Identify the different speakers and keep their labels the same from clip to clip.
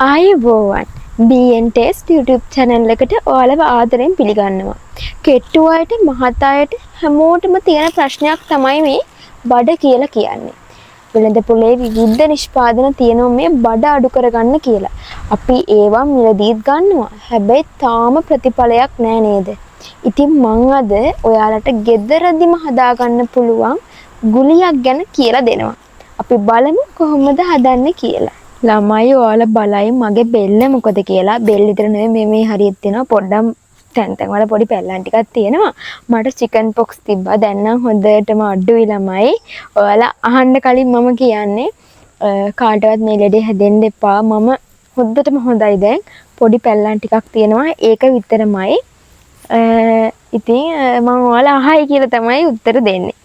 Speaker 1: ආයුබෝවන් BN Test YouTube channel එකට ඔයාලව ආදරෙන් පිළිගන්නවා. කෙට්ටු අයට මහත් අයට හැමෝටම තියෙන ප්‍රශ්නයක් තමයි මේ බඩ කියලා කියන්නේ. වෙළඳ පොලේ විවිධ නිෂ්පාදන තියෙනවා මේ බඩ අඩු කරගන්න කියලා. අපි ඒවා මිලදීත් ගන්නවා. හැබැයි තාම ප්‍රතිඵලයක් නෑ නේද? ඉතින් මං අද ඔයාලට ගෙදරදිම හදාගන්න පුළුවන් ගුලියක් ගැන කියලා දෙනවා. අපි බලමු කොහොමද හදන්නේ කියලා. ළමයි ඔයාලා බලයි මගේ බෙල්ල මොකද කියලා. බෙල්ල විතර නෙමෙයි මේ හරියට තියෙනවා පොඩ්ඩක් තැන් තැන් වල පොඩි පැල්ලම් ටිකක් තියෙනවා. මට චිකන් පොක්ස් තිබ්බා. දැන් නම් හොඳටම අඩුයි ළමයි. ඔයාලා අහන්න කලින් මම කියන්නේ කාටවත් මේ ලෙඩේ හැදෙන්න එපා. මම හොඳටම හොඳයි දැන්. පොඩි පැල්ලම් ටිකක් තියෙනවා. ඒක විතරමයි. ඉතින් මම ඔයාලා අහයි කියලා තමයි උත්තර දෙන්නේ.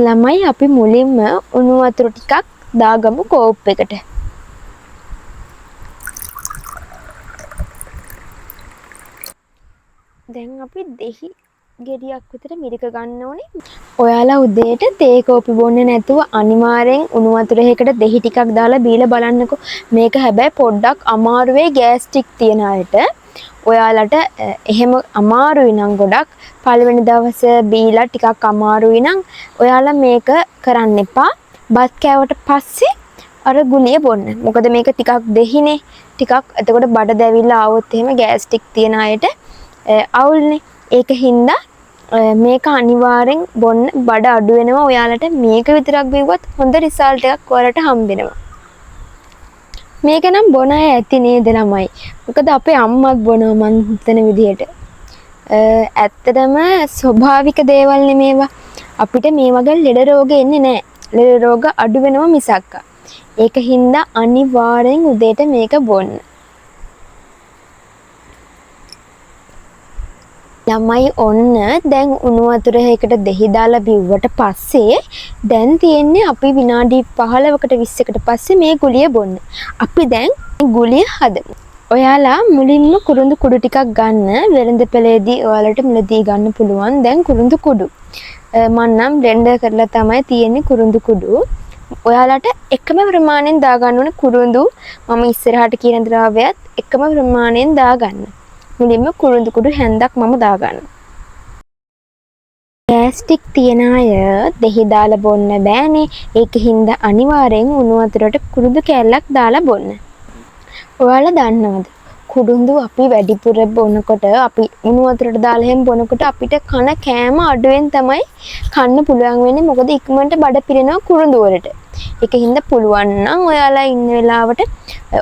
Speaker 1: ළමයි අපි මුලින්ම උණු වතුර ටිකක් දාගමු කෝප් එකට. දැන් අපි දෙහි ගෙඩියක් විතර මිරික ගන්න ඕනේ. ඔයාලා උදේට තේ කෝපි බොන්නේ නැතුව අනිවාර්යෙන් උණු වතුරයකට දෙහි ටිකක් දාලා බීලා බලන්නකෝ. මේක හැබැයි පොඩ්ඩක් අමාරුවේ ගෑස්ට්‍රික් තියන අයට ඔයාලට එහෙම අමාරුයි නම් ගොඩක් පළවෙනි දවසේ බීලා ටිකක් අමාරුයි නම් ඔයාලා මේක කරන්න එපා. බත් කෑවට පස්සේ අර ගුලිය බොන්න. මොකද මේක ටිකක් දෙහිනේ. ටිකක් එතකොට බඩ දැවිලා ආවොත් එහෙම ගෑස්ට්‍රික් තියන අයට අවුල්නේ. ඒක හින්දා මේක අනිවාර්යෙන් බොන්න. බඩ අඩු වෙනවා. ඔයාලට මේක විතරක් බිව්වොත් හොඳ රිසල්ට් එකක් ඔයාලට හම්බ වෙනවා. මේක නම් බොන අය ඇති නේද ළමයි? මොකද අපේ අම්මත් බොනවා මං හිතන විදිහට. ඇත්තටම ස්වභාවික දේවල් නෙමේවා. අපිට මේ වගේ ලෙඩ රෝග එන්නේ නැහැ. ලෙඩ රෝග අඩු වෙනවා මිසක්. ඒක හින්දා අනිවාර්යෙන් උදේට මේක බොන්න. ළමයි ඔන්න දැන් උණු වතුරයකට දෙහි දාලා බිව්වට පස්සේ දැන් තියෙන්නේ අපි විනාඩි 15කට 20කට පස්සේ මේ ගුලිය බොන්න. අපි දැන් ගුලිය හදමු. ඔයාලා මුලින්ම කුරුඳු කුඩු ටිකක් ගන්න. වෙළඳ පෙළේදී ඔයාලට මිලදී ගන්න පුළුවන්. දැන් කුරුඳු කුඩු. මම නම් බ්ලෙන්ඩර් කරලා තමයි තියෙන්නේ කුරුඳු කුඩු. ඔයාලට එකම ප්‍රමාණයෙන් දාගන්න ඕනේ කුරුඳු. මම ඉස්සරහට කියන ද්‍රව්‍යයත් එකම ප්‍රමාණයෙන් දාගන්න. මුලින්ම කුරුඳු කුඩු හැන්දක් මම දාගන්න. ගෑස්ට්‍රික් තියන අය දෙහි දාලා බොන්න බෑනේ. ඒක හින්දා අනිවාර්යෙන් උණු වතුරට කුරුඳු කෑල්ලක් දාලා බොන්න. ඔයාලා දන්නවද? කුරුඳු අපි වැඩිපුර බොනකොට අපි උණු වතුරට දාලා හැම බොනකොට අපිට කන කෑම අඩුවෙන් තමයි කන්න පුළුවන් වෙන්නේ. මොකද ඉක්මනට බඩ පිරෙනවා කුරුඳු වලට. ඒක හින්දා පුළුවන් නම් ඔයාලා ඉන්න වෙලාවට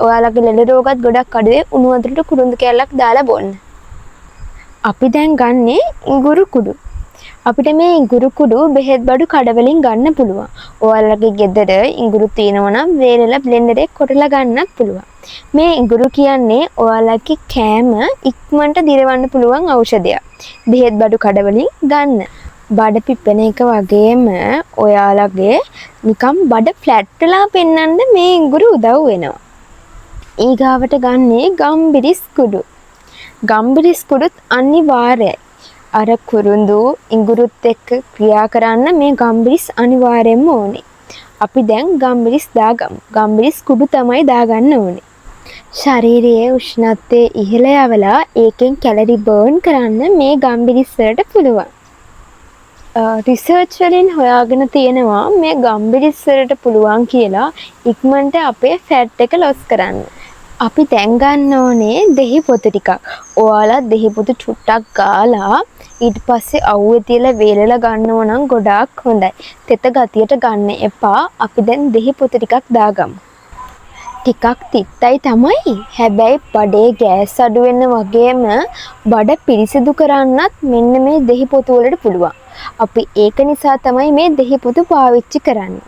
Speaker 1: ඔයාලගේ ලෙඩ රෝගත් ගොඩක් අඩුවේ උණු වතුරට කුරුඳු කෑල්ලක් දාලා බොන්න. අපි දැන් ගන්නේ ඉඟුරු කුඩු. අපිට මේ ඉඟුරු කුඩු බෙහෙත් බඩු කඩවලින් ගන්න පුළුවන්. ඔයාලගේ ගෙදර ඉඟුරු තියෙනවා නම් වේලලා බ්ලෙන්ඩරේ කොටලා ගන්නත් පුළුවන්. මේ ඉඟුරු කියන්නේ ඔයාලගේ කෑම ඉක්මනට දිරවන්න පුළුවන් ඖෂධයක්. බෙහෙත් බඩු කඩවලින් ගන්න. බඩ පිපෙන එක වගේම ඔයාලගේ නිකම් බඩ ෆ්ලැට් වෙලා පෙන්නන්න මේ ඉඟුරු උදව් වෙනවා. ඊගාවට ගන්නේ ගම්බිරිස් කුඩු. ගම්බිරිස් කුඩුත් අනිවාර්යයි. අර කුරුඳු ඉඟුරුත් එක්ක ක්‍රියා කරන්න මේ ගම්බිරිස් අනිවාර්යෙන්ම ඕනේ. අපි දැන් ගම්බිරිස් දාගමු. ගම්බිරිස් කුඩු තමයි දාගන්න ඕනේ. ශරීරයේ උෂ්ණත්වය ඉහළ යවලා ඒකෙන් කැලරි බර්න් කරන්න මේ ගම්බිරිස් වලට පුළුවන්. රිසර්ච් වලින් හොයාගෙන තියෙනවා මේ ගම්බිරිස් වලට පුළුවන් කියලා ඉක්මනට අපේ ෆැට් එක ලොස් කරන්න. අපි දැන් ගන්න ඕනේ දෙහි පොතු ටිකක්. ඔයාලා දෙහි පොතු චුට්ටක් ගාලා ඊට පස්සේ අවුවේ තියලා වේලලා ගන්නව නම් ගොඩාක් හොඳයි. තෙත ගතියට ගන්න එපා. අපි දැන් දෙහි පොතු ටිකක් දාගමු. ටිකක් තිත්තයි තමයි. හැබැයි බඩේ ගෑස් අඩු වෙන වගේම බඩ පිරිසිදු කරන්නත් මෙන්න මේ දෙහි පොතු වලට පුළුවන්. අපි ඒක නිසා තමයි මේ දෙහි පොතු පාවිච්චි කරන්නේ.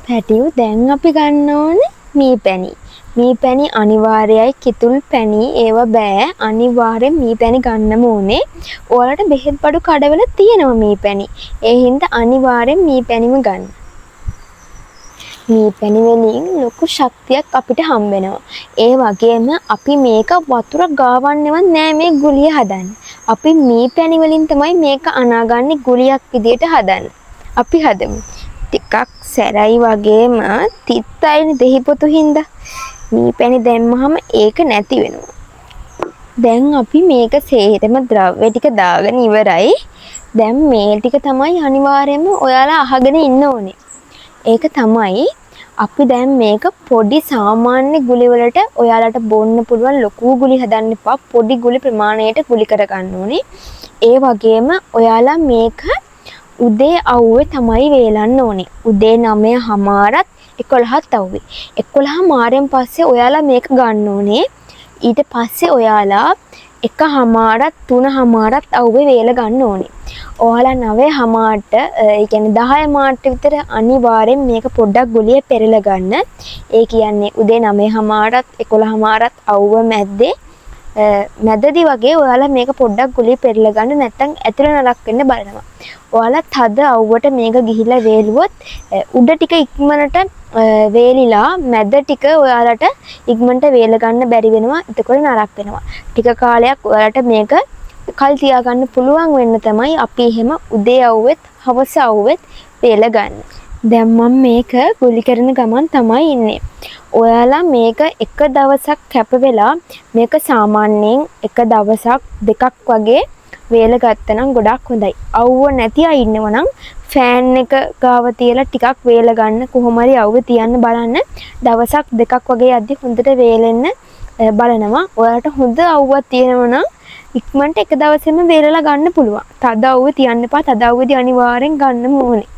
Speaker 1: පැටියු දැන් අපි ගන්න ඕනේ මී පැණි. මී පැණි අනිවාර්යයි. කිතුල් පැණි ඒව බෑ. අනිවාර්යෙන් මී පැණි ගන්නම ඕනේ. ඔයාලට බෙහෙත් බඩු කඩවල තියෙනවා මී පැණි. ඒ හින්දා අනිවාර්යෙන් මී පැණිම ගන්න. මේ පැණි වලින් ලොකු ශක්තියක් අපිට හම්බ වෙනවා. ඒ වගේම අපි මේක වතුර ගාවන්නේවත් නෑ මේ ගුලිය හදන්න. අපි මේ පැණි වලින් තමයි මේක අනාගන්නේ ගුලියක් විදියට හදන්න. අපි හදමු. ටිකක් සැරයි වගේම තිත්තයිනේ දෙහි පොතු හින්දා. මීපැණි දැම්මහම ඒක නැති වෙනවා. දැන් අපි මේක සේරම ද්‍රව්‍ය ටික දාගෙන ඉවරයි. දැන් මේ ටික තමයි අනිවාර්යයෙන්ම ඔයාලා අහගෙන ඉන්න ඕනේ. ඒක තමයි අපි දැන් මේක පොඩි සාමාන්‍ය ගුලි වලට ඔයාලට බොන්න පුළුවන් ලොකු ගුලි හදන්න එපා. පොඩි ගුලි ප්‍රමාණයට ගුලි කරගන්න ඕනේ. ඒ වගේම ඔයාලා මේක උදේ අවුවේ තමයි වේලන්න ඕනේ. උදේ 9:00ත් 11ත් අවුවේ. 11:00 පස්සේ ඔයාලා මේක ගන්න ඕනේ. ඊට පස්සේ ඔයාලා 1:00ත් 3:00ත් අවුවේ වේල ගන්න ඕනේ. ඔයාලා 9:00ට ඒ කියන්නේ 10:00ට විතර අනිවාර්යෙන් මේක පොඩ්ඩක් ගුලිය පෙරලා ගන්න. ඒ කියන්නේ උදේ 9:00ටත් 11:00ටත් අවුව මැද්දේ මැදදී වගේ ඔයාලා මේක පොඩ්ඩක් ගුලිය පෙරලා ගන්න. නැත්නම් ඇතුළ නරක් වෙන්න බලනවා. ඔයාලා තද අවුවට මේක ගිහිලා වේලුවොත් උඩ ටික ඉක්මනට වේලිලා මැද ටික ඔයාලට ඉක්මනට වේල ගන්න බැරි වෙනවා. එතකොට නරක් වෙනවා. ටික කාලයක් ඔයාලට මේක කල් තියාගන්න පුළුවන් වෙන්න තමයි අපි එහෙම උදේ අවුවෙත් හවස අවුවෙත් වේල ගන්න. දැන් මම මේක ගුලි කරන ගමන් තමයි ඉන්නේ. ඔයාලා මේක එක දවසක් කැප වෙලා මේක සාමාන්‍යයෙන් එක දවසක් දෙකක් වගේ වේල ගත්තනම් ගොඩක් හොඳයි. අවුව නැති අය ඉන්නවනම් ෆෑන් එක ගාව තියලා ටිකක් වේල ගන්න. කොහොම හරි අවුව තියන්න බලන්න. දවසක් දෙකක් වගේ යද්දි හොඳට වේලෙන්න බලනවා. ඔයාලට හොඳ අවුවක් තියෙනවා නම් ඉක්මනට එක දවසෙම වේලලා ගන්න පුළුවන්. තද අවුව තියන්න එපා. තද අවුවදී අනිවාර්යෙන් ගන්න ඕනේ.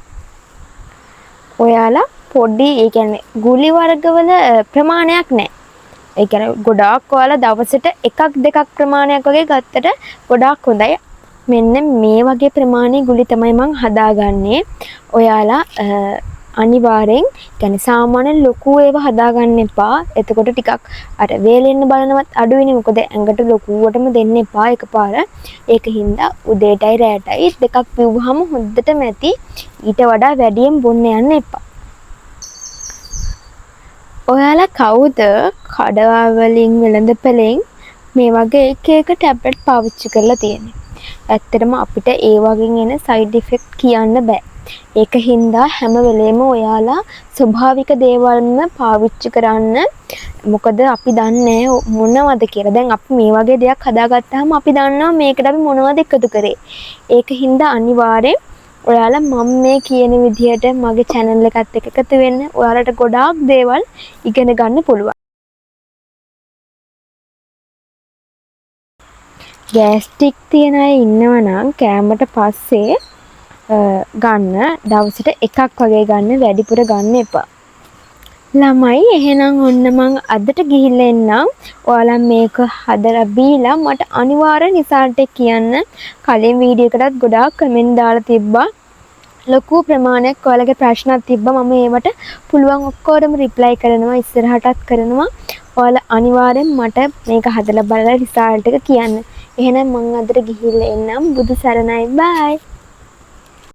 Speaker 1: ඔයාලා පොඩි ඒ කියන්නේ ගුලි වර්ගවල ප්‍රමාණයක් නැහැ. ඒ කියන්නේ ගොඩාක් ඔයාලා දවසට එකක් දෙකක් ප්‍රමාණයක් වගේ ගත්තට ගොඩාක් හොඳයි. මෙන්න මේ වගේ ප්‍රමාණයේ ගුලි තමයි මම හදාගන්නේ. ඔයාලා අනිවාර්යෙන් කියන්නේ සාමාන්‍ය ලොකු ඒවා හදාගන්න එපා. එතකොට ටිකක් අර වේලෙන්න බලනවත් අඩු වෙන්නේ. මොකද ඇඟට ලොකුවටම දෙන්න එපා එකපාර. ඒකින්ද උදේටයි රැටයි දෙකක් පිව්වහම හොඳටම ඇති. ඊට වඩා වැඩියෙන් බොන්න යන්න එපා. ඔයාලා කවුද කඩවලින් වෙළඳපළෙන් මේ වගේ එක එක ටැබ්ලට් පාවිච්චි කරලා තියෙන්නේ? ඇත්තටම අපිට ඒ වගේ එන සයිඩ් ඉෆෙක්ට් කියන්න බෑ. ඒකින්ද හැම වෙලේම ඔයාලා ස්වභාවික දේවල්ම පාවිච්චි කරන්න. මොකද අපි දන්නේ මොනවද කියලා. දැන් අපි මේ වගේ දෙයක් හදාගත්තාම අපි දන්නවා මේකට අපි මොනවද එකතු කරේ. ඒකින්ද අනිවාර්යෙන් ඔයාලා මම මේ කියන විදිහට මගේ channel එකත් එක්ක එකතු වෙන්න. ඔයාලට ගොඩාක් දේවල් ඉගෙන ගන්න පුළුවන්. ගෑස්ට්‍රික් තියන අය ඉන්නවා නම් කෑමට පස්සේ ගන්න දවසට එකක් වගේ ගන්න, වැඩිපුර ගන්න එපා. ළමයි එහෙනම් ඔන්න මං අදට ගිහිල්ලා එන්නම්. ඔයාලා මේක හදලා බීලා මට අනිවාර්යෙන් රිසල්ට් එක කියන්න. කලින් වීඩියෝ එකටත් ගොඩාක් කමෙන්ට් දාලා තිබ්බා. ලොකු ප්‍රමාණයක් ඔයාලගේ ප්‍රශ්නත් තිබ්බා. මම ඒවට පුළුවන් ඔක්කොටම රිප්ලයි කරනවා, ඉස්සරහටත් කරනවා. ඔයාලා අනිවාර්යෙන් මට මේක හදලා බලලා රිසල්ට් එක කියන්න. එහෙනම් මං අදට ගිහිල්ලා එන්නම්. බුදු සරණයි. බයි.